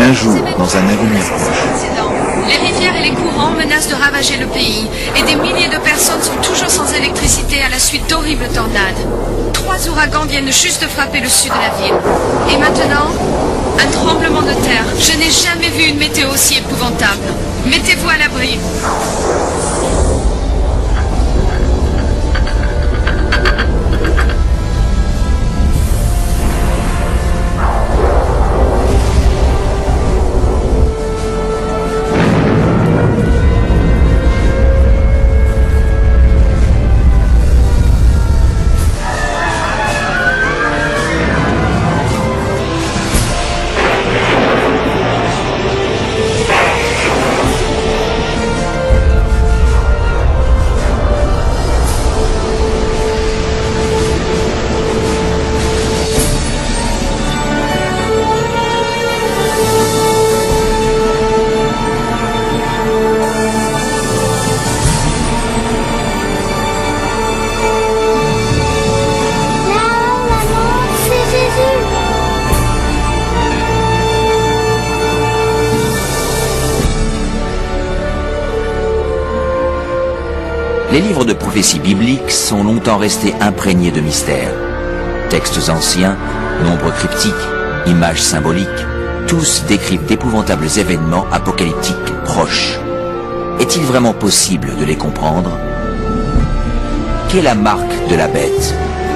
Un jour, dans un avenir proche, les rivières et les courants menacent de ravager le pays et des milliers de personnes sont toujours sans électricité à la suite d'horribles tornades. 3 ouragans viennent juste de frapper le sud de la ville. Et maintenant, un tremblement de terre. Je n'ai jamais vu une météo aussi épouvantable. Mettez-vous à l'abri. Les livres de prophéties bibliques sont longtemps restés imprégnés de mystères. Textes anciens, nombres cryptiques, images symboliques, tous décrivent d'épouvantables événements apocalyptiques proches. Est-il vraiment possible de les comprendre? Qu'est la marque de la bête?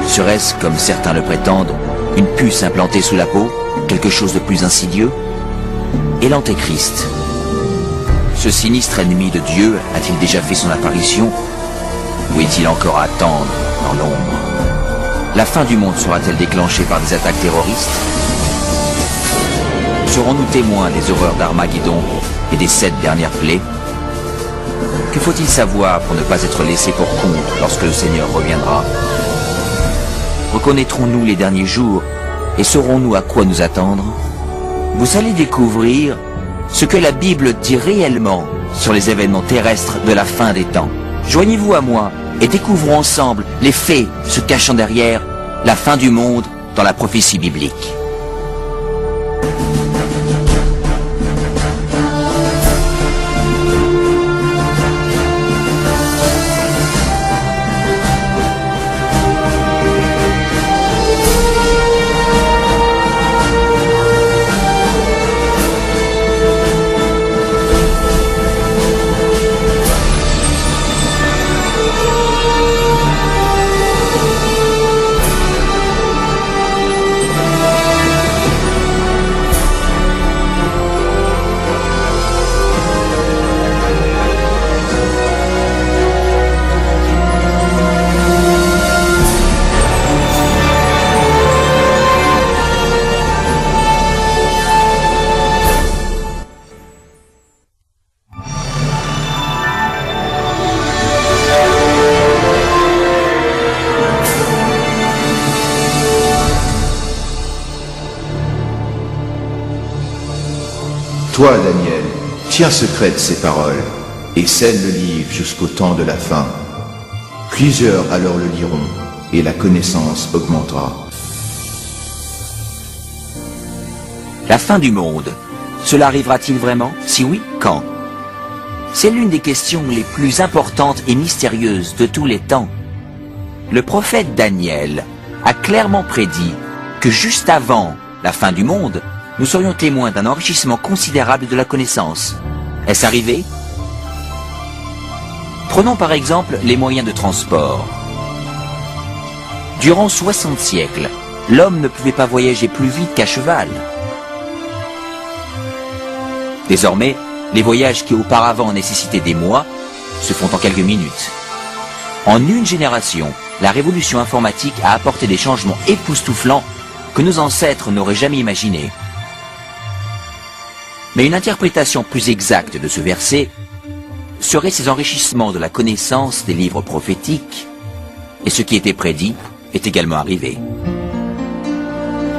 Serait-ce, comme certains le prétendent, une puce implantée sous la peau? Quelque chose de plus insidieux? Et l'Antéchrist? Ce sinistre ennemi de Dieu a-t-il déjà fait son apparition? Ou est-il encore à attendre dans l'ombre? La fin du monde sera-t-elle déclenchée par des attaques terroristes? Serons-nous témoins des horreurs d'Armageddon et des 7 dernières plaies? Que faut-il savoir pour ne pas être laissé pour compte lorsque le Seigneur reviendra? Reconnaîtrons-nous les derniers jours et saurons-nous à quoi nous attendre? Vous allez découvrir ce que la Bible dit réellement sur les événements terrestres de la fin des temps. Joignez-vous à moi et découvrons ensemble les faits se cachant derrière la fin du monde dans la prophétie biblique. toi, Daniel, tiens secrète ces paroles, et scelle le livre jusqu'au temps de la fin. Plusieurs alors le liront, et la connaissance augmentera. La fin du monde, cela arrivera-t-il vraiment? Si oui, quand? C'est l'une des questions les plus importantes et mystérieuses de tous les temps. Le prophète Daniel a clairement prédit que juste avant la fin du monde, nous serions témoins d'un enrichissement considérable de la connaissance. Est-ce arrivé? Prenons par exemple les moyens de transport. Durant 60 siècles, l'homme ne pouvait pas voyager plus vite qu'à cheval. Désormais, les voyages qui auparavant nécessitaient des mois se font en quelques minutes. En une génération, la révolution informatique a apporté des changements époustouflants que nos ancêtres n'auraient jamais imaginés. Mais une interprétation plus exacte de ce verset serait ces enrichissements de la connaissance des livres prophétiques, et ce qui était prédit est également arrivé.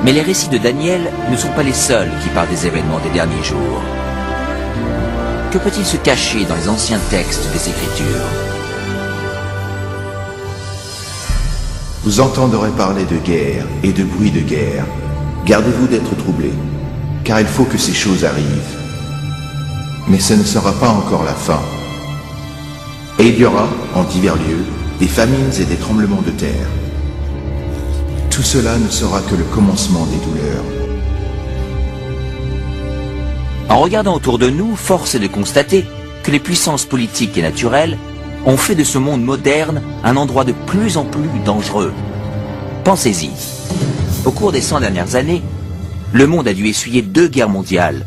Mais les récits de Daniel ne sont pas les seuls qui parlent des événements des derniers jours. Que peut-il se cacher dans les anciens textes des Écritures? Vous entendrez parler de guerre et de bruit de guerre. Gardez-vous d'être troublés. car il faut que ces choses arrivent. Mais ce ne sera pas encore la fin. Et il y aura, en divers lieux, des famines et des tremblements de terre. Tout cela ne sera que le commencement des douleurs. En regardant autour de nous, force est de constater que les puissances politiques et naturelles ont fait de ce monde moderne un endroit de plus en plus dangereux. Pensez-y. Au cours des 100 dernières années, le monde a dû essuyer 2 guerres mondiales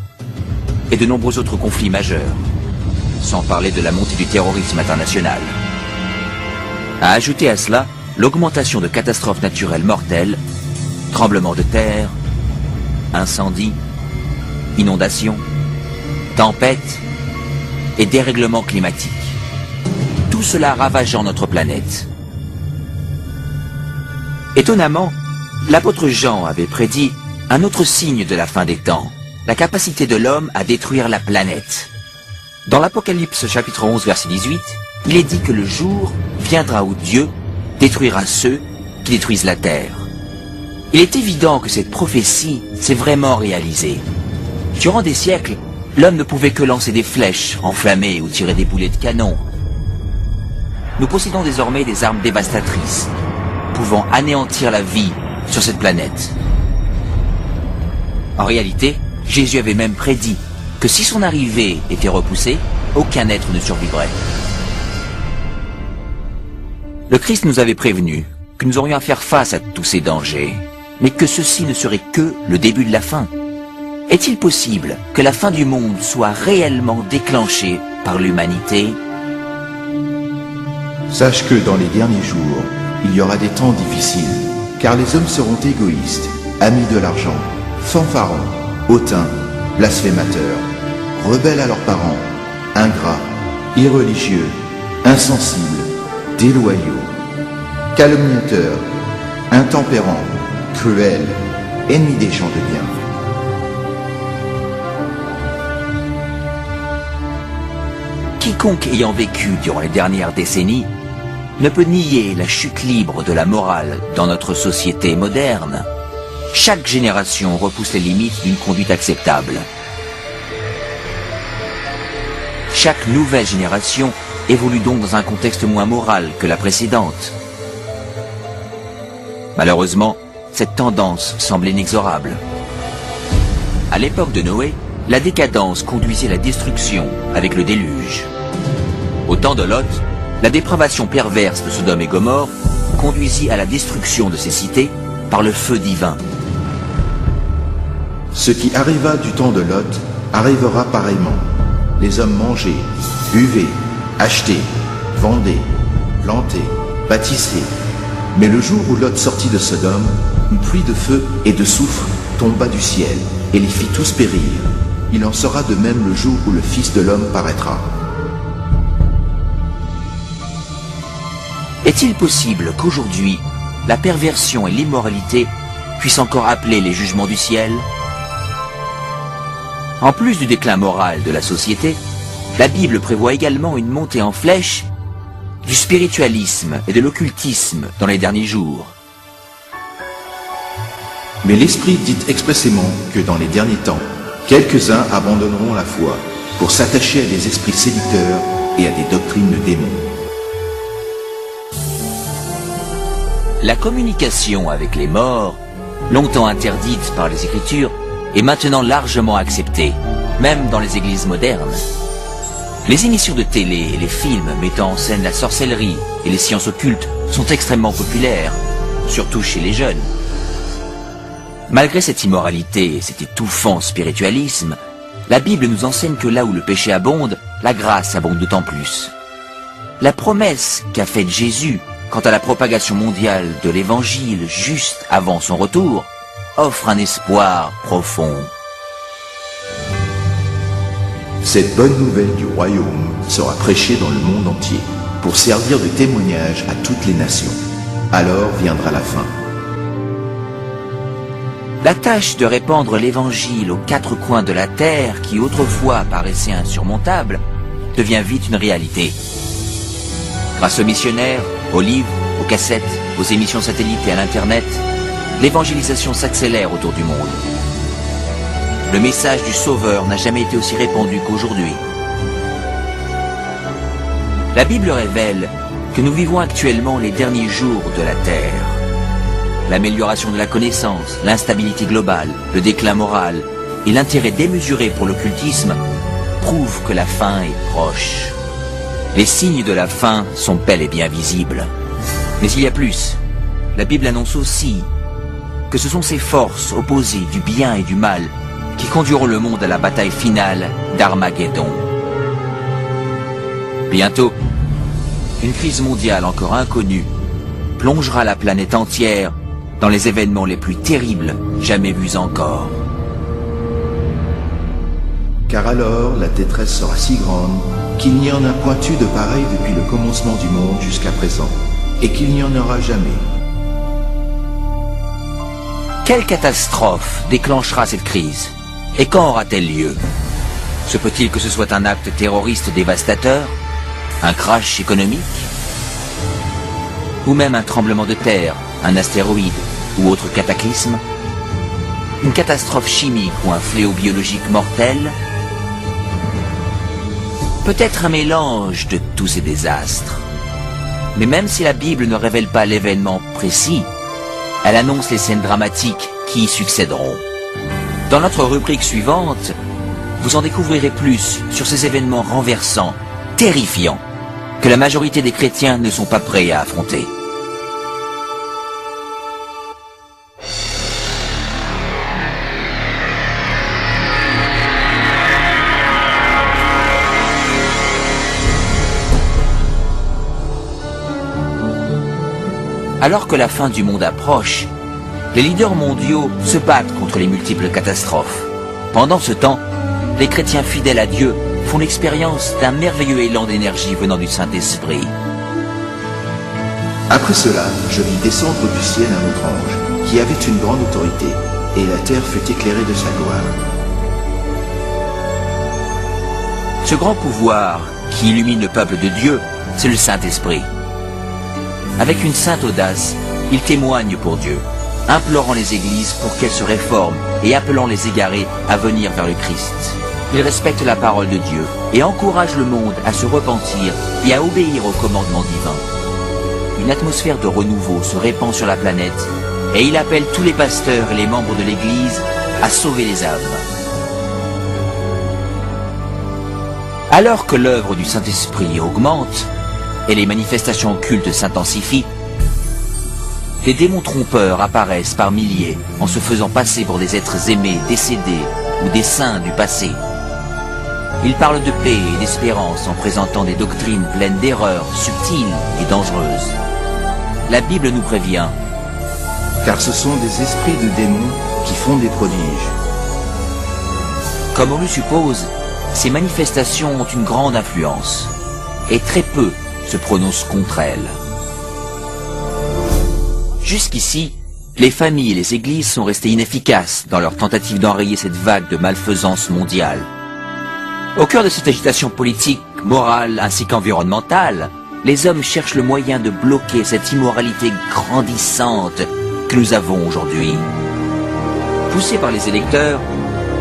et de nombreux autres conflits majeurs, sans parler de la montée du terrorisme international. À ajouter à cela l'augmentation de catastrophes naturelles mortelles, tremblements de terre, incendies, inondations, tempêtes et dérèglements climatiques. Tout cela ravageant notre planète. Étonnamment, l'apôtre Jean avait prédit un autre signe de la fin des temps, la capacité de l'homme à détruire la planète. Dans l'Apocalypse chapitre 11 verset 18, il est dit que le jour viendra où Dieu détruira ceux qui détruisent la terre. Il est évident que cette prophétie s'est vraiment réalisée. Durant des siècles, l'homme ne pouvait que lancer des flèches enflammées ou tirer des boulets de canon. Nous possédons désormais des armes dévastatrices, pouvant anéantir la vie sur cette planète. En réalité, Jésus avait même prédit que si son arrivée était repoussée, aucun être ne survivrait. Le Christ nous avait prévenu que nous aurions à faire face à tous ces dangers, mais que ceci ne serait que le début de la fin. Est-il possible que la fin du monde soit réellement déclenchée par l'humanité? Sache que dans les derniers jours, il y aura des temps difficiles, car les hommes seront égoïstes, amis de l'argent, fanfarons, hautains, blasphémateurs, rebelles à leurs parents, ingrats, irreligieux, insensibles, déloyaux, calomniateurs, intempérants, cruels, ennemis des gens de bien. Quiconque ayant vécu durant les dernières décennies ne peut nier la chute libre de la morale dans notre société moderne. Chaque génération repousse les limites d'une conduite acceptable. Chaque nouvelle génération évolue donc dans un contexte moins moral que la précédente. Malheureusement, cette tendance semble inexorable. À l'époque de Noé, la décadence conduisait à la destruction avec le déluge. Au temps de Lot, la dépravation perverse de Sodome et Gomorrhe conduisit à la destruction de ces cités par le feu divin. Ce qui arriva du temps de Lot arrivera pareillement. Les hommes mangeaient, buvaient, achetaient, vendaient, plantaient, bâtissaient. Mais le jour où Lot sortit de Sodome, une pluie de feu et de soufre tomba du ciel et les fit tous périr. Il en sera de même le jour où le Fils de l'homme paraîtra. Est-il possible qu'aujourd'hui, la perversion et l'immoralité puissent encore appeler les jugements du ciel? En plus du déclin moral de la société, la Bible prévoit également une montée en flèche du spiritualisme et de l'occultisme dans les derniers jours. Mais l'Esprit dit expressément que dans les derniers temps, quelques-uns abandonneront la foi pour s'attacher à des esprits séducteurs et à des doctrines de démons. La communication avec les morts, longtemps interdite par les Écritures, est maintenant largement acceptée, même dans les églises modernes. Les émissions de télé et les films mettant en scène la sorcellerie et les sciences occultes sont extrêmement populaires, surtout chez les jeunes. Malgré cette immoralité et cet étouffant spiritualisme, la Bible nous enseigne que là où le péché abonde, la grâce abonde d'autant plus. La promesse qu'a faite Jésus quant à la propagation mondiale de l'Évangile juste avant son retour offre un espoir profond. Cette bonne nouvelle du royaume sera prêchée dans le monde entier pour servir de témoignage à toutes les nations. Alors viendra la fin. La tâche de répandre l'Évangile aux 4 coins de la terre, qui autrefois paraissait insurmontable, devient vite une réalité. Grâce aux missionnaires, aux livres, aux cassettes, aux émissions satellites et à l'Internet, l'évangélisation s'accélère autour du monde. le message du Sauveur n'a jamais été aussi répandu qu'aujourd'hui. La Bible révèle que nous vivons actuellement les derniers jours de la Terre. L'amélioration de la connaissance, l'instabilité globale, le déclin moral et l'intérêt démesuré pour l'occultisme prouvent que la fin est proche. Les signes de la fin sont bel et bien visibles. Mais il y a plus. La Bible annonce aussi que ce sont ces forces opposées du bien et du mal qui conduiront le monde à la bataille finale d'Armageddon. Bientôt, une crise mondiale encore inconnue plongera la planète entière dans les événements les plus terribles jamais vus encore. Car alors la détresse sera si grande qu'il n'y en a point eu de pareil depuis le commencement du monde jusqu'à présent, et qu'il n'y en aura jamais. Quelle catastrophe déclenchera cette crise? Et quand aura-t-elle lieu? Se peut-il que ce soit un acte terroriste dévastateur? Un crash économique? Ou même un tremblement de terre, un astéroïde ou autre cataclysme? Une catastrophe chimique ou un fléau biologique mortel? Peut-être un mélange de tous ces désastres. Mais même si la Bible ne révèle pas l'événement précis, elle annonce les scènes dramatiques qui y succéderont. Dans notre rubrique suivante, vous en découvrirez plus sur ces événements renversants, terrifiants, que la majorité des chrétiens ne sont pas prêts à affronter. Alors que la fin du monde approche, les leaders mondiaux se battent contre les multiples catastrophes. Pendant ce temps, les chrétiens fidèles à Dieu font l'expérience d'un merveilleux élan d'énergie venant du Saint-Esprit. Après cela, je vis descendre du ciel un autre ange, qui avait une grande autorité, et la terre fut éclairée de sa gloire. Ce grand pouvoir qui illumine le peuple de Dieu, c'est le Saint-Esprit. Avec une sainte audace, il témoigne pour Dieu, implorant les églises pour qu'elles se réforment et appelant les égarés à venir vers le Christ. Il respecte la parole de Dieu et encourage le monde à se repentir et à obéir au commandement divin. Une atmosphère de renouveau se répand sur la planète et il appelle tous les pasteurs et les membres de l'Église à sauver les âmes. Alors que l'œuvre du Saint-Esprit augmente et les manifestations occultes s'intensifient, les démons trompeurs apparaissent par milliers en se faisant passer pour des êtres aimés, décédés ou des saints du passé. Ils parlent de paix et d'espérance en présentant des doctrines pleines d'erreurs subtiles et dangereuses. La Bible nous prévient. Car ce sont des esprits de démons qui font des prodiges. Comme on le suppose, ces manifestations ont une grande influence et très peu se prononcent contre elles. Jusqu'ici, les familles et les églises sont restées inefficaces dans leur tentative d'enrayer cette vague de malfaisance mondiale. Au cœur de cette agitation politique, morale ainsi qu'environnementale, les hommes cherchent le moyen de bloquer cette immoralité grandissante que nous avons aujourd'hui. Poussés par les électeurs,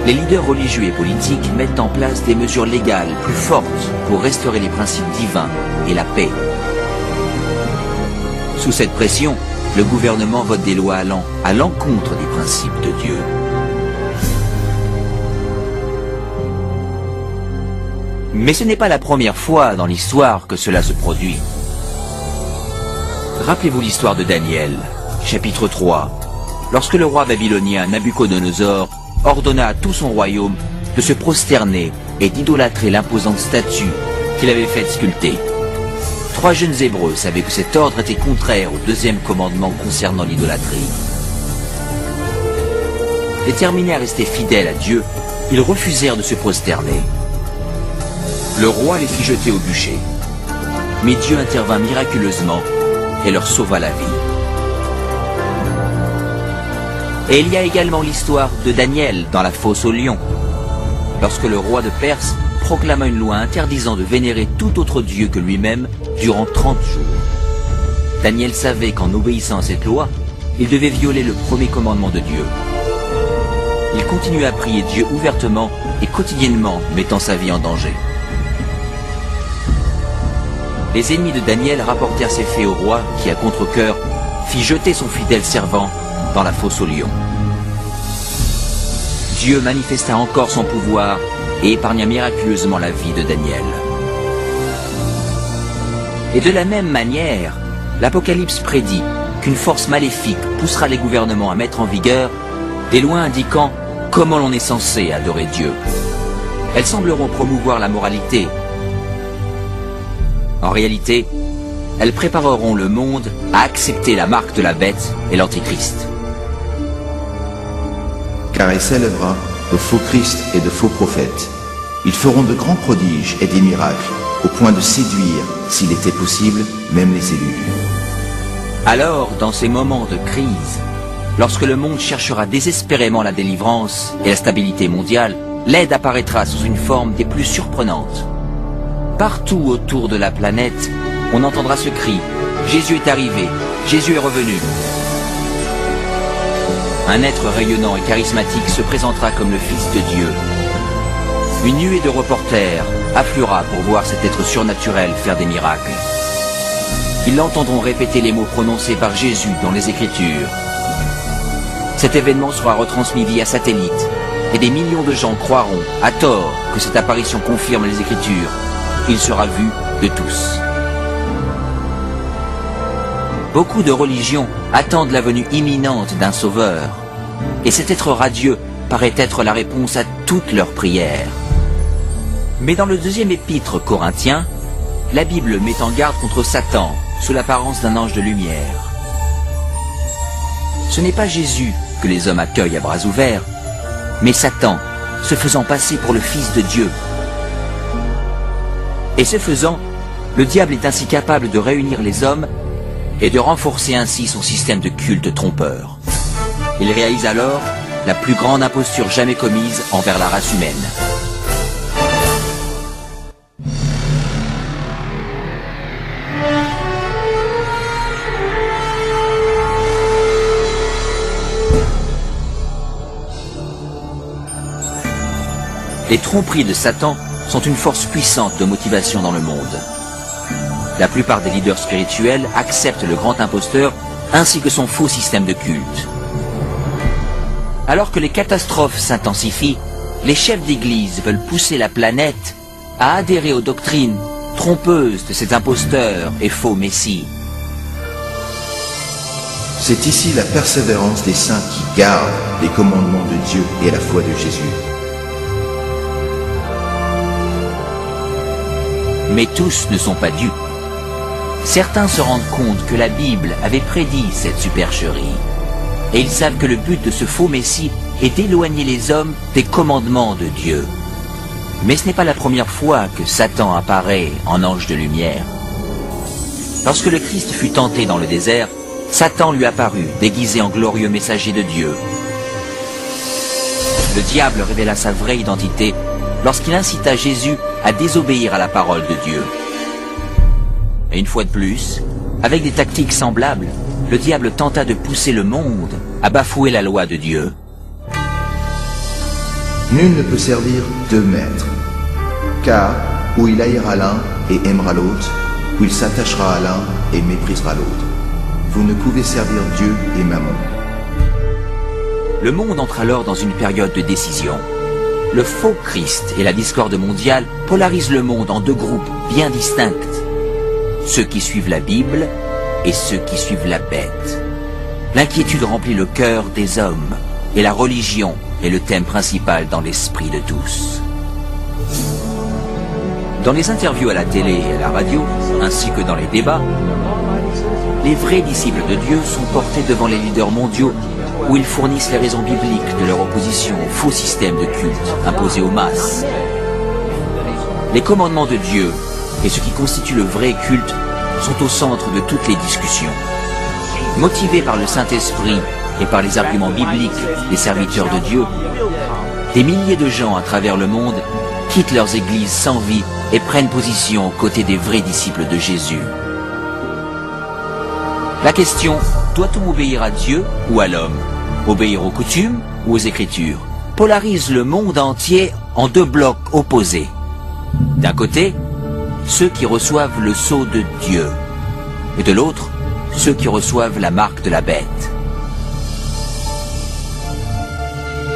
les leaders religieux et politiques mettent en place des mesures légales plus fortes pour restaurer les principes divins et la paix. Sous cette pression, le gouvernement vote des lois allant à l'encontre des principes de Dieu. Mais ce n'est pas la première fois dans l'histoire que cela se produit. Rappelez-vous l'histoire de Daniel, chapitre 3, lorsque le roi babylonien Nabuchodonosor ordonna à tout son royaume de se prosterner et d'idolâtrer l'imposante statue qu'il avait faite sculpter. 3 jeunes Hébreux savaient que cet ordre était contraire au 2e commandement concernant l'idolâtrie. Déterminés à rester fidèles à Dieu, ils refusèrent de se prosterner. Le roi les fit jeter au bûcher. Mais Dieu intervint miraculeusement et leur sauva la vie. Et il y a également l'histoire de Daniel dans la fosse aux lions, lorsque le roi de Perse proclama une loi interdisant de vénérer tout autre dieu que lui-même durant 30 jours. Daniel savait qu'en obéissant à cette loi, il devait violer le premier commandement de Dieu. il continue à prier Dieu ouvertement et quotidiennement, mettant sa vie en danger. Les ennemis de Daniel rapportèrent ces faits au roi qui, à contre-cœur, fit jeter son fidèle servant dans la fosse aux lions. Dieu manifesta encore son pouvoir et épargna miraculeusement la vie de Daniel. Et de la même manière, l'Apocalypse prédit qu'une force maléfique poussera les gouvernements à mettre en vigueur des lois indiquant comment l'on est censé adorer Dieu. Elles sembleront promouvoir la moralité. En réalité, elles prépareront le monde à accepter la marque de la bête et l'Antéchrist. Car il s'élèvera de faux Christ et de faux prophètes. Ils feront de grands prodiges et des miracles, au point de séduire, s'il était possible, même les élus. Alors, dans ces moments de crise, lorsque le monde cherchera désespérément la délivrance et la stabilité mondiale, l'aide apparaîtra sous une forme des plus surprenantes. Partout autour de la planète, on entendra ce cri « Jésus est arrivé, Jésus est revenu ». Un être rayonnant et charismatique se présentera comme le Fils de Dieu. Une nuée de reporters affluera pour voir cet être surnaturel faire des miracles. Ils l'entendront répéter les mots prononcés par Jésus dans les Écritures. Cet événement sera retransmis via satellite et des millions de gens croiront, à tort, que cette apparition confirme les Écritures. Il sera vu de tous. Beaucoup de religions attendent la venue imminente d'un sauveur. Et cet être radieux paraît être la réponse à toutes leurs prières. Mais dans le deuxième épître Corinthiens, la Bible met en garde contre Satan sous l'apparence d'un ange de lumière. Ce n'est pas Jésus que les hommes accueillent à bras ouverts, mais Satan, se faisant passer pour le Fils de Dieu. Et ce faisant, le diable est ainsi capable de réunir les hommes et de renforcer ainsi son système de culte trompeur. Il réalise alors la plus grande imposture jamais commise envers la race humaine. Les tromperies de Satan sont une force puissante de motivation dans le monde. La plupart des leaders spirituels acceptent le grand imposteur ainsi que son faux système de culte. Alors que les catastrophes s'intensifient, les chefs d'église veulent pousser la planète à adhérer aux doctrines trompeuses de cet imposteur et faux messie. C'est ici la persévérance des saints qui gardent les commandements de Dieu et la foi de Jésus. Mais tous ne sont pas dupes. Certains se rendent compte que la Bible avait prédit cette supercherie. Et ils savent que le but de ce faux messie est d'éloigner les hommes des commandements de Dieu. Mais ce n'est pas la première fois que Satan apparaît en ange de lumière. Lorsque le Christ fut tenté dans le désert, Satan lui apparut, déguisé en glorieux messager de Dieu. Le diable révéla sa vraie identité lorsqu'il incita Jésus à désobéir à la parole de Dieu. Et une fois de plus, avec des tactiques semblables, le diable tenta de pousser le monde à bafouer la loi de Dieu. Nul ne peut servir deux maîtres, car ou il haïra l'un et aimera l'autre, ou il s'attachera à l'un et méprisera l'autre. Vous ne pouvez servir Dieu et Mammon. Le monde entre alors dans une période de décision. Le faux Christ et la discorde mondiale polarisent le monde en deux groupes bien distincts. Ceux qui suivent la Bible et ceux qui suivent la bête. L'inquiétude remplit le cœur des hommes et la religion est le thème principal dans l'esprit de tous. Dans les interviews à la télé et à la radio, ainsi que dans les débats, les vrais disciples de Dieu sont portés devant les leaders mondiaux où ils fournissent les raisons bibliques de leur opposition au faux système de culte imposé aux masses. Les commandements de Dieu et ce qui constitue le vrai culte sont au centre de toutes les discussions. Motivés par le Saint-Esprit et par les arguments bibliques des serviteurs de Dieu, des milliers de gens à travers le monde quittent leurs églises sans vie et prennent position aux côtés des vrais disciples de Jésus. La question, doit-on obéir à Dieu ou à l'homme? Obéir aux coutumes ou aux Écritures? polarise le monde entier en deux blocs opposés. D'un côté, ceux qui reçoivent le sceau de Dieu, et de l'autre, ceux qui reçoivent la marque de la bête.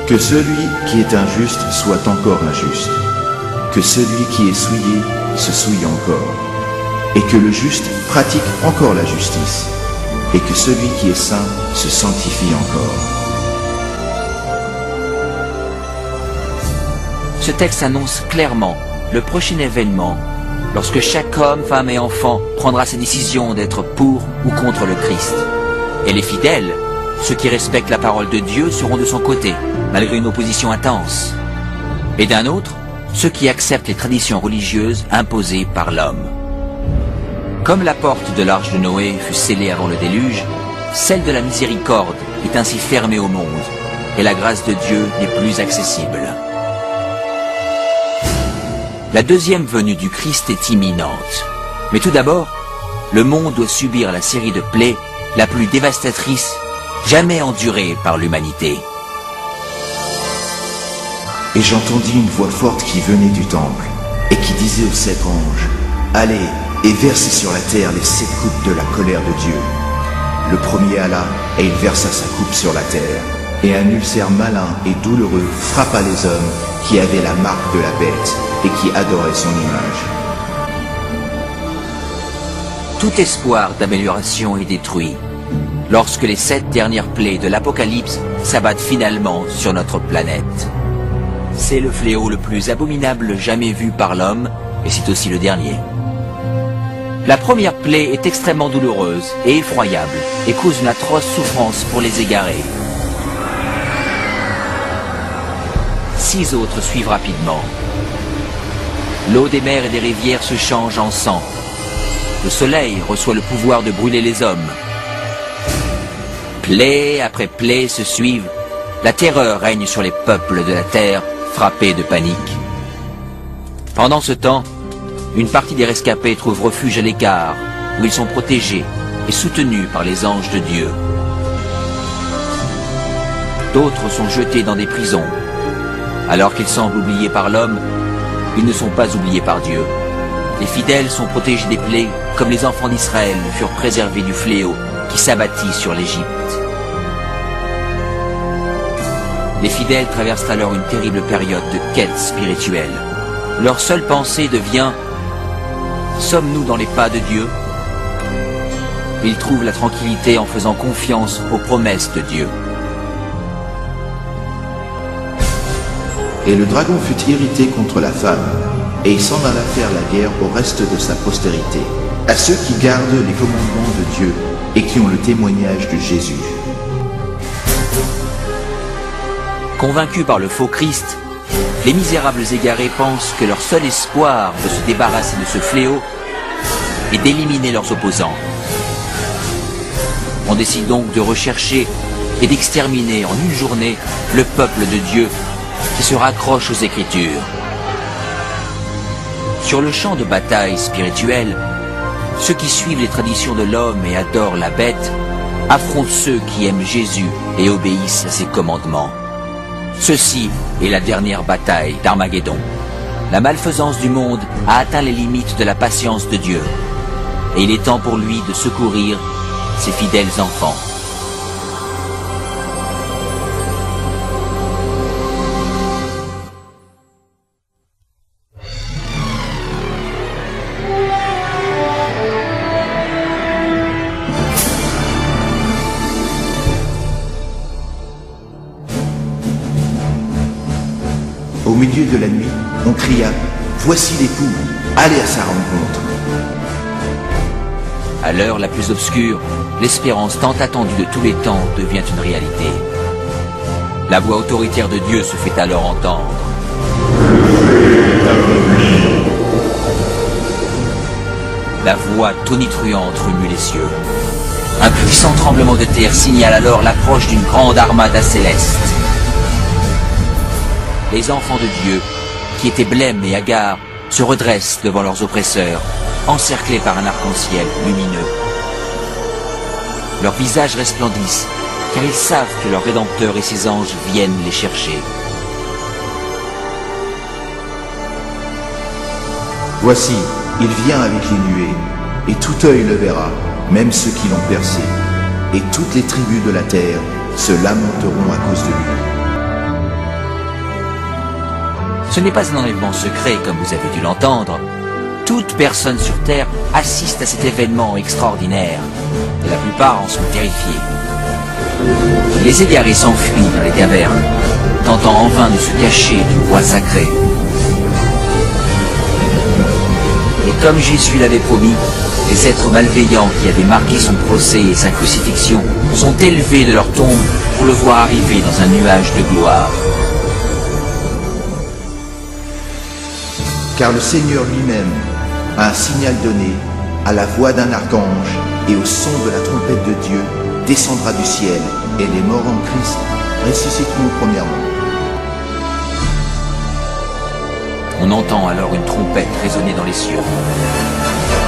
Que celui qui est injuste soit encore injuste, que celui qui est souillé se souille encore, et que le juste pratique encore la justice, et que celui qui est saint se sanctifie encore. Ce texte annonce clairement le prochain événement, lorsque chaque homme, femme et enfant prendra sa décision d'être pour ou contre le Christ. Et les fidèles, ceux qui respectent la parole de Dieu, seront de son côté, malgré une opposition intense. Et d'un autre, ceux qui acceptent les traditions religieuses imposées par l'homme. Comme la porte de l'arche de Noé fut scellée avant le déluge, celle de la miséricorde est ainsi fermée au monde, et la grâce de Dieu n'est plus accessible. La deuxième venue du Christ est imminente. Mais tout d'abord, le monde doit subir la série de plaies la plus dévastatrice jamais endurée par l'humanité. Et j'entendis une voix forte qui venait du temple, et qui disait aux 7 anges, « Allez, et versez sur la terre les 7 coupes de la colère de Dieu. » Le premier alla, et il versa sa coupe sur la terre. Et un ulcère malin et douloureux frappa les hommes qui avaient la marque de la bête et qui adoraient son image. Tout espoir d'amélioration est détruit lorsque les 7 dernières plaies de l'Apocalypse s'abattent finalement sur notre planète. C'est le fléau le plus abominable jamais vu par l'homme, et c'est aussi le dernier. La première plaie est extrêmement douloureuse et effroyable et cause une atroce souffrance pour les égarés. 6 autres suivent rapidement. L'eau des mers et des rivières se change en sang. Le soleil reçoit le pouvoir de brûler les hommes. Plaie après plaie se suivent. La terreur règne sur les peuples de la terre, frappés de panique. Pendant ce temps, une partie des rescapés trouve refuge à l'écart, où ils sont protégés et soutenus par les anges de Dieu. D'autres sont jetés dans des prisons. Alors qu'ils semblent oubliés par l'homme, ils ne sont pas oubliés par Dieu. Les fidèles sont protégés des plaies, comme les enfants d'Israël furent préservés du fléau qui s'abattit sur l'Égypte. Les fidèles traversent alors une terrible période de quête spirituelle. Leur seule pensée devient « Sommes-nous dans les pas de Dieu ?» Ils trouvent la tranquillité en faisant confiance aux promesses de Dieu. Et le dragon fut irrité contre la femme, et il s'en alla faire la guerre au reste de sa postérité, à ceux qui gardent les commandements de Dieu et qui ont le témoignage de Jésus. Convaincus par le faux Christ, les misérables égarés pensent que leur seul espoir de se débarrasser de ce fléau est d'éliminer leurs opposants. On décide donc de rechercher et d'exterminer en une journée le peuple de Dieu qui se raccroche aux Écritures. Sur le champ de bataille spirituel, ceux qui suivent les traditions de l'homme et adorent la bête affrontent ceux qui aiment Jésus et obéissent à ses commandements. Ceci est la dernière bataille d'Armageddon. La malfaisance du monde a atteint les limites de la patience de Dieu, et il est temps pour lui de secourir ses fidèles enfants. Au milieu de la nuit, on cria « Voici l'époux, allez à sa rencontre !» À l'heure la plus obscure, l'espérance tant attendue de tous les temps devient une réalité. La voix autoritaire de Dieu se fait alors entendre. La voix tonitruante remue les cieux. Un puissant tremblement de terre signale alors l'approche d'une grande armada céleste. Les enfants de Dieu, qui étaient blêmes et hagards, se redressent devant leurs oppresseurs, encerclés par un arc-en-ciel lumineux. Leurs visages resplendissent, car ils savent que leur Rédempteur et ses anges viennent les chercher. Voici, il vient avec les nuées, et tout œil le verra, même ceux qui l'ont percé, et toutes les tribus de la terre se lamenteront à cause de lui. Ce n'est pas un enlèvement secret, comme vous avez dû l'entendre. Toute personne sur Terre assiste à cet événement extraordinaire, et la plupart en sont terrifiés. Les égarés s'enfuient dans les cavernes, tentant en vain de se cacher d'une voix sacrée. Et comme Jésus l'avait promis, les êtres malveillants qui avaient marqué son procès et sa crucifixion sont élevés de leur tombe pour le voir arriver dans un nuage de gloire. Car le Seigneur lui-même a un signal donné, à la voix d'un archange et au son de la trompette de Dieu, descendra du ciel, et les morts en Christ ressusciteront premièrement. On entend alors une trompette résonner dans les cieux.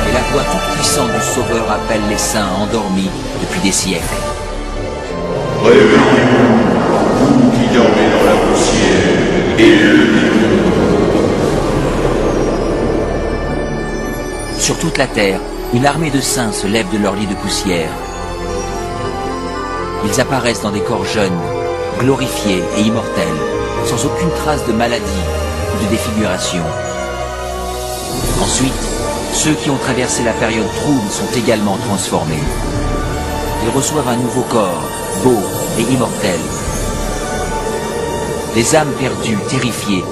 Et la voix toute puissante du Sauveur appelle les saints endormis depuis des siècles. Réveillez-vous, vous qui dormez dans la poussière, et levez-vous. Sur toute la terre, une armée de saints se lève de leur lit de poussière. Ils apparaissent dans des corps jeunes, glorifiés et immortels, sans aucune trace de maladie ou de défiguration. Ensuite, ceux qui ont traversé la période trouble sont également transformés. Ils reçoivent un nouveau corps, beau et immortel. Les âmes perdues, terrifiées,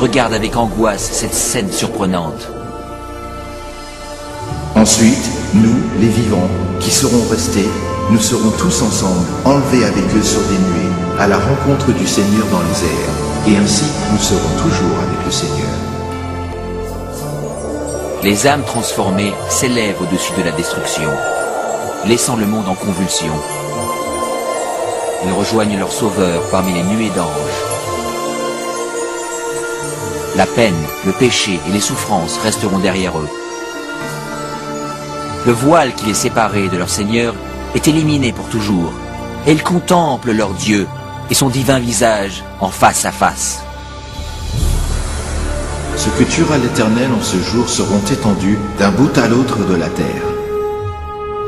regardent avec angoisse cette scène surprenante. Ensuite, nous, les vivants, qui serons restés, nous serons tous ensemble, enlevés avec eux sur des nuées, à la rencontre du Seigneur dans les airs. Et ainsi, nous serons toujours avec le Seigneur. Les âmes transformées s'élèvent au-dessus de la destruction, laissant le monde en convulsion. Ils rejoignent leur Sauveur parmi les nuées d'anges. La peine, le péché et les souffrances resteront derrière eux. Le voile qui les séparait de leur Seigneur est éliminé pour toujours, et ils contemplent leur Dieu et son divin visage en face à face. Ce que tuera l'Éternel en ce jour seront étendus d'un bout à l'autre de la terre.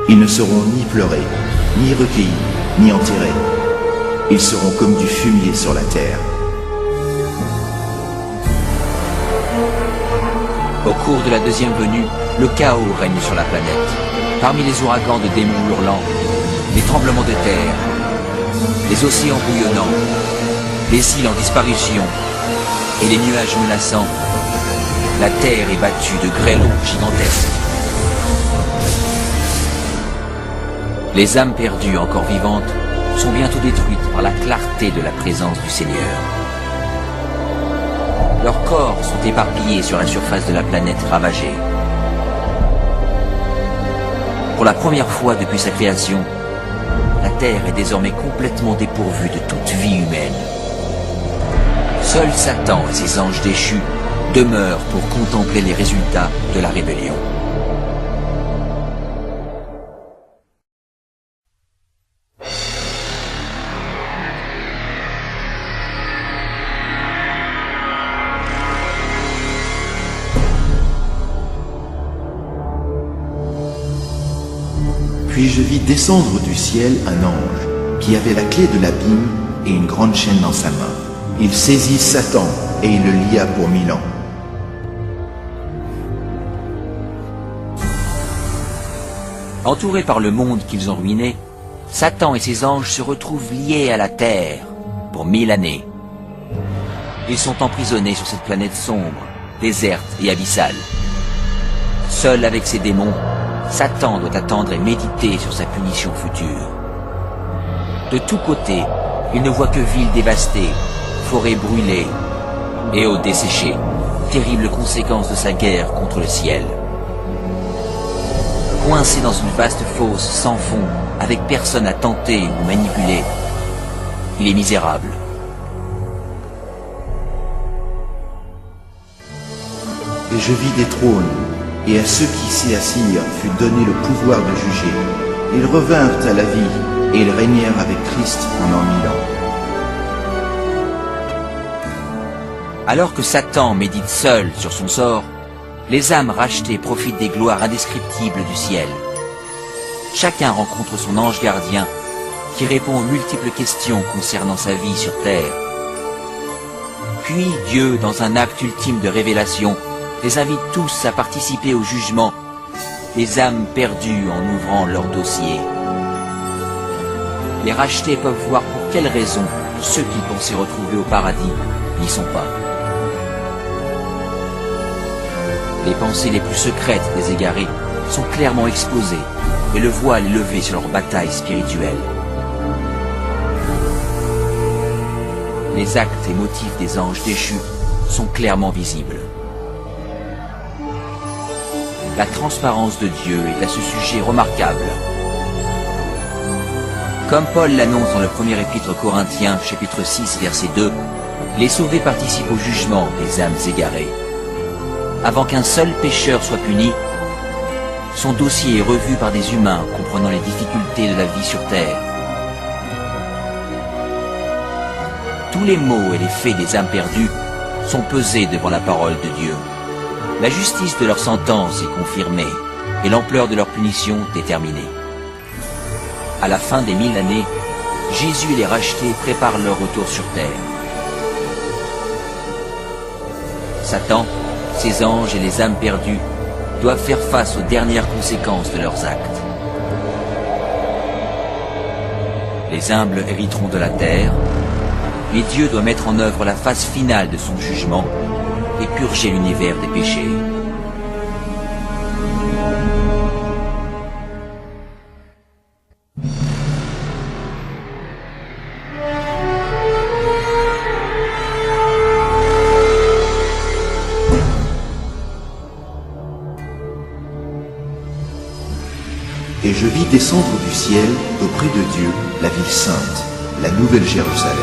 Ils ne seront ni pleurés, ni recueillis, ni enterrés. Ils seront comme du fumier sur la terre. Au cours de la deuxième venue, le chaos règne sur la planète. Parmi les ouragans de démons hurlants, les tremblements de terre, les océans bouillonnants, les îles en disparition et les nuages menaçants, la terre est battue de grêlons gigantesques. Les âmes perdues encore vivantes sont bientôt détruites par la clarté de la présence du Seigneur. Leurs corps sont éparpillés sur la surface de la planète ravagée. Pour la première fois depuis sa création, la Terre est désormais complètement dépourvue de toute vie humaine. Seul Satan et ses anges déchus demeurent pour contempler les résultats de la rébellion. Puis je vis descendre du ciel un ange qui avait la clé de l'abîme et une grande chaîne dans sa main. Il saisit Satan et il le lia pour 1000 ans. Entourés par le monde qu'ils ont ruiné, Satan et ses anges se retrouvent liés à la terre pour 1000 années. Ils sont emprisonnés sur cette planète sombre, déserte et abyssale. Seul avec ses démons, Satan doit attendre et méditer sur sa punition future. De tous côtés, il ne voit que villes dévastées, forêts brûlées et eaux desséchées, terribles conséquences de sa guerre contre le ciel. Coincé dans une vaste fosse sans fond, avec personne à tenter ou manipuler, il est misérable. Et je vis des trônes, et à ceux qui s'y assirent fut donné le pouvoir de juger. Ils revinrent à la vie, et ils régnèrent avec Christ pendant 1000 ans. Alors que Satan médite seul sur son sort, les âmes rachetées profitent des gloires indescriptibles du ciel. Chacun rencontre son ange gardien qui répond aux multiples questions concernant sa vie sur terre. Puis Dieu, dans un acte ultime de révélation, les invite tous à participer au jugement des âmes perdues en ouvrant leur dossier. Les rachetés peuvent voir pour quelles raisons ceux qui pensaient retrouver au paradis n'y sont pas. Les pensées les plus secrètes des égarés sont clairement exposées et le voile est levé sur leur bataille spirituelle. Les actes et motifs des anges déchus sont clairement visibles. La transparence de Dieu est à ce sujet remarquable. Comme Paul l'annonce dans le premier épître aux Corinthiens, chapitre 6, verset 2, les sauvés participent au jugement des âmes égarées. Avant qu'un seul pécheur soit puni, son dossier est revu par des humains comprenant les difficultés de la vie sur terre. Tous les maux et les faits des âmes perdues sont pesés devant la parole de Dieu. La justice de leur sentence est confirmée et l'ampleur de leur punition déterminée. À la fin des 1000 années, Jésus et les rachetés préparent leur retour sur terre. Satan, ses anges et les âmes perdues doivent faire face aux dernières conséquences de leurs actes. Les humbles hériteront de la terre, mais Dieu doit mettre en œuvre la phase finale de son jugement et purger l'univers des péchés. Et je vis descendre du ciel, auprès de Dieu, la ville sainte, la nouvelle Jérusalem,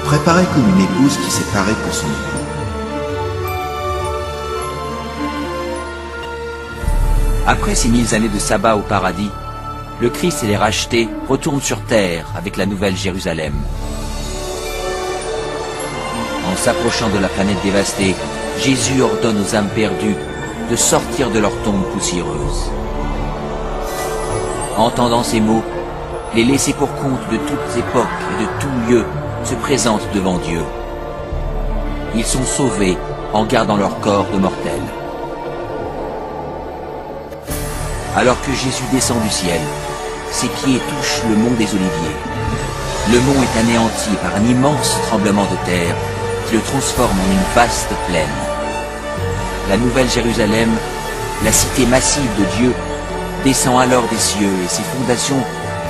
préparée comme une épouse qui s'est parée pour son époux. Après ces 1000 années de sabbat au paradis, le Christ et les rachetés retournent sur terre avec la nouvelle Jérusalem. En s'approchant de la planète dévastée, Jésus ordonne aux âmes perdues de sortir de leur tombe poussiéreuse. Entendant ces mots, les laissés pour compte de toutes époques et de tout lieu se présentent devant Dieu. Ils sont sauvés en gardant leur corps de mortels. Alors que Jésus descend du ciel, ses pieds touchent le mont des Oliviers. Le mont est anéanti par un immense tremblement de terre qui le transforme en une vaste plaine. La nouvelle Jérusalem, la cité massive de Dieu, descend alors des cieux et ses fondations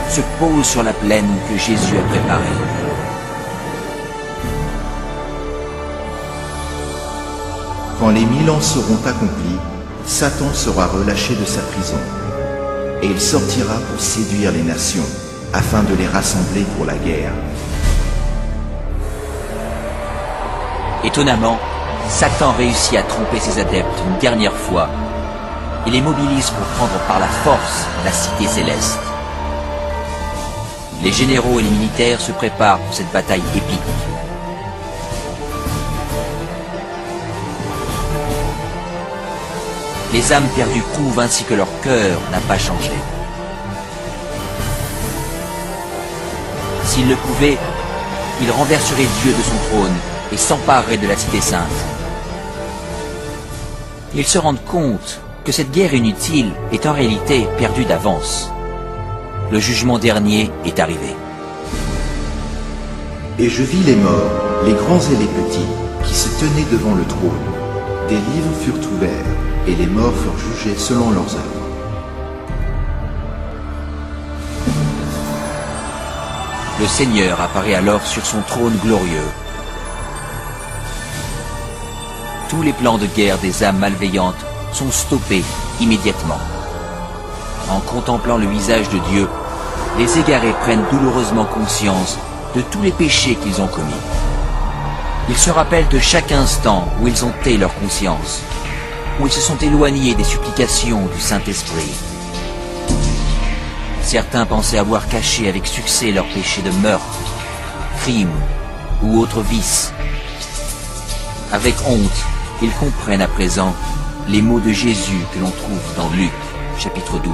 se posent sur la plaine que Jésus a préparée. Quand les 1000 ans seront accomplis, Satan sera relâché de sa prison, et il sortira pour séduire les nations, afin de les rassembler pour la guerre. Étonnamment, Satan réussit à tromper ses adeptes une dernière fois. Il les mobilise pour prendre par la force la cité céleste. Les généraux et les militaires se préparent pour cette bataille épique. Les âmes perdues prouvent ainsi que leur cœur n'a pas changé. S'ils le pouvaient, ils renverseraient Dieu de son trône et s'empareraient de la cité sainte. Ils se rendent compte que cette guerre inutile est en réalité perdue d'avance. Le jugement dernier est arrivé. Et je vis les morts, les grands et les petits, qui se tenaient devant le trône. Des livres furent ouverts, et les morts furent jugés selon leurs œuvres. Le Seigneur apparaît alors sur son trône glorieux. Tous les plans de guerre des âmes malveillantes sont stoppés immédiatement. En contemplant le visage de Dieu, les égarés prennent douloureusement conscience de tous les péchés qu'ils ont commis. Ils se rappellent de chaque instant où ils ont tait leur conscience, où ils se sont éloignés des supplications du Saint-Esprit. Certains pensaient avoir caché avec succès leurs péchés de meurtre, crime ou autres vices. Avec honte, ils comprennent à présent les mots de Jésus que l'on trouve dans Luc, chapitre 12.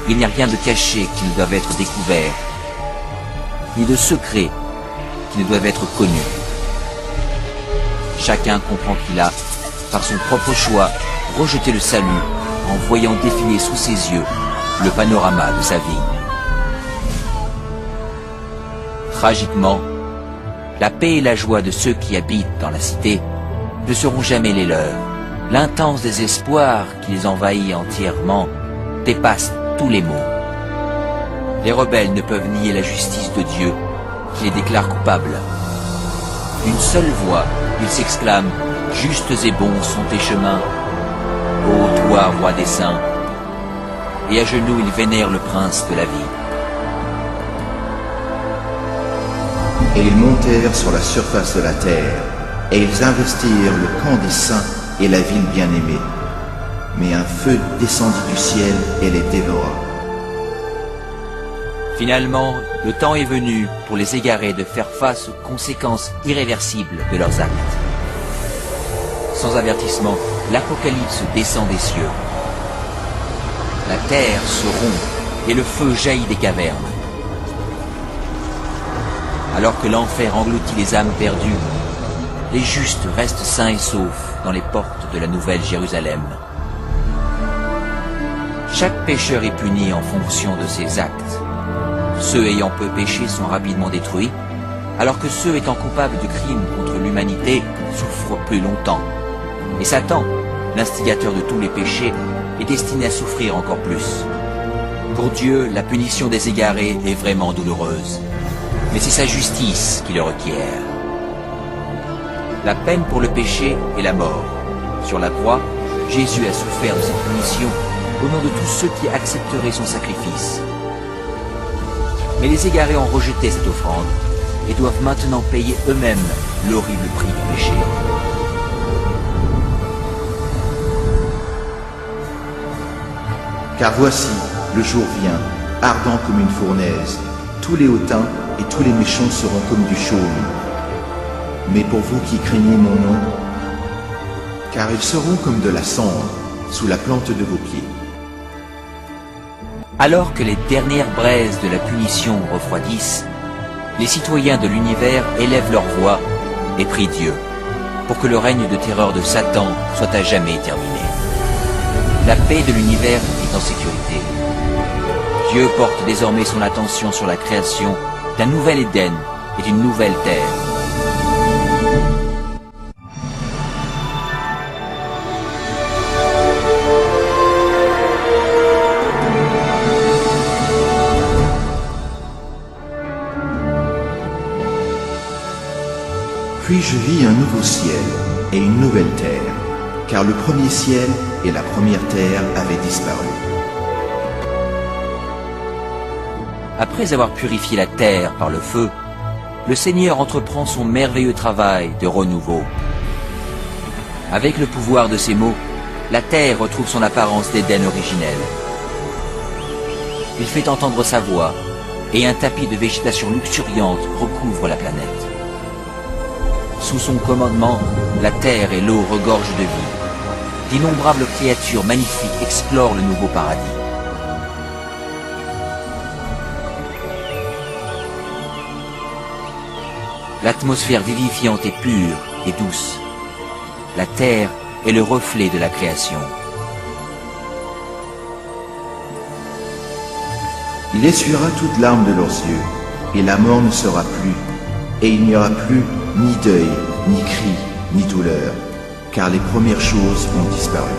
Il n'y a rien de caché qui ne doive être découvert, ni de secret qui ne doivent être connus. Chacun comprend qu'il a, par son propre choix, rejeté le salut en voyant défiler sous ses yeux le panorama de sa vie. Tragiquement, la paix et la joie de ceux qui habitent dans la cité ne seront jamais les leurs. L'intense désespoir qui les envahit entièrement dépasse tous les mots. Les rebelles ne peuvent nier la justice de Dieu qui les déclare coupables. D'une seule voix, ils s'exclament « Justes et bons sont tes chemins, ô toi, roi des saints !» Et à genoux, ils vénèrent le prince de la vie. Et ils montèrent sur la surface de la terre, et ils investirent le camp des saints et la ville bien-aimée. Mais un feu descendit du ciel et les dévora. Finalement, le temps est venu pour les égarés de faire face aux conséquences irréversibles de leurs actes. Sans avertissement, l'Apocalypse descend des cieux. La terre se rompt et le feu jaillit des cavernes. Alors que l'enfer engloutit les âmes perdues, les justes restent sains et saufs dans les portes de la nouvelle Jérusalem. Chaque pécheur est puni en fonction de ses actes. Ceux ayant peu péché sont rapidement détruits, alors que ceux étant coupables de crimes contre l'humanité souffrent plus longtemps. Et Satan, l'instigateur de tous les péchés, est destiné à souffrir encore plus. Pour Dieu, la punition des égarés est vraiment douloureuse, mais c'est sa justice qui le requiert. La peine pour le péché est la mort. Sur la croix, Jésus a souffert de cette punition au nom de tous ceux qui accepteraient son sacrifice. Mais les égarés ont rejeté cette offrande et doivent maintenant payer eux-mêmes l'horrible prix du péché. Car voici, le jour vient, ardent comme une fournaise. Tous les hautains et tous les méchants seront comme du chaume. Mais pour vous qui craignez mon nom, car ils seront comme de la cendre sous la plante de vos pieds. Alors que les dernières braises de la punition refroidissent, les citoyens de l'univers élèvent leur voix et prient Dieu pour que le règne de terreur de Satan soit à jamais terminé. La paix de l'univers est en sécurité. Dieu porte désormais son attention sur la création d'un nouvel Éden et d'une nouvelle terre. Puis je vis un nouveau ciel et une nouvelle terre, car le premier ciel et la première terre avaient disparu. Après avoir purifié la terre par le feu, le Seigneur entreprend son merveilleux travail de renouveau. Avec le pouvoir de ses mots, la terre retrouve son apparence d'Éden originel. Il fait entendre sa voix, et un tapis de végétation luxuriante recouvre la planète. Sous son commandement, la terre et l'eau regorgent de vie. D'innombrables créatures magnifiques explorent le nouveau paradis. L'atmosphère vivifiante est pure et douce. La terre est le reflet de la création. Il essuiera toute larme de leurs yeux, et la mort ne sera plus, et il n'y aura plus ni deuil, ni cri, ni douleur, car les premières choses ont disparu.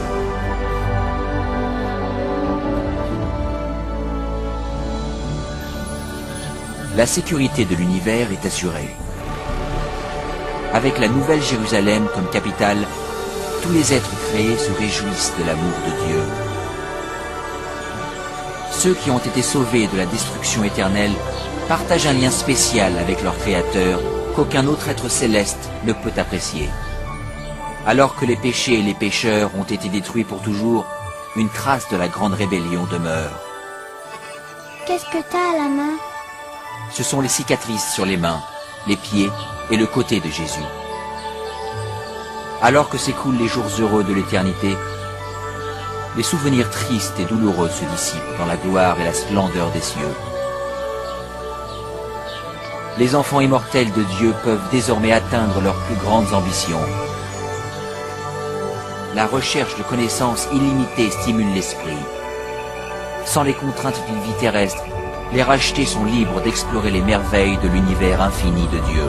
La sécurité de l'univers est assurée. Avec la nouvelle Jérusalem comme capitale, tous les êtres créés se réjouissent de l'amour de Dieu. Ceux qui ont été sauvés de la destruction éternelle partagent un lien spécial avec leur Créateur qu'aucun autre être céleste ne peut apprécier. Alors que les péchés et les pécheurs ont été détruits pour toujours, une trace de la grande rébellion demeure. Qu'est-ce que t'as à la main? Ce sont les cicatrices sur les mains, les pieds et le côté de Jésus. Alors que s'écoulent les jours heureux de l'éternité, les souvenirs tristes et douloureux se dissipent dans la gloire et la splendeur des cieux. Les enfants immortels de Dieu peuvent désormais atteindre leurs plus grandes ambitions. La recherche de connaissances illimitées stimule l'esprit. Sans les contraintes d'une vie terrestre, les rachetés sont libres d'explorer les merveilles de l'univers infini de Dieu.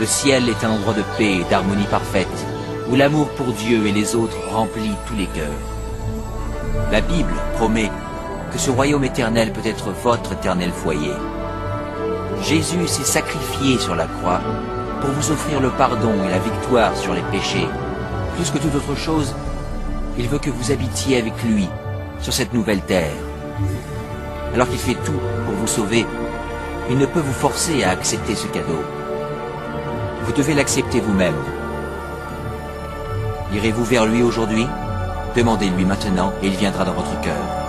Le ciel est un endroit de paix et d'harmonie parfaite, où l'amour pour Dieu et les autres remplit tous les cœurs. La Bible promet que ce royaume éternel peut être votre éternel foyer. Jésus s'est sacrifié sur la croix pour vous offrir le pardon et la victoire sur les péchés. Plus que toute autre chose, il veut que vous habitiez avec lui sur cette nouvelle terre. Alors qu'il fait tout pour vous sauver, il ne peut vous forcer à accepter ce cadeau. Vous devez l'accepter vous-même. Irez-vous vers lui aujourd'hui? Demandez-lui maintenant et il viendra dans votre cœur.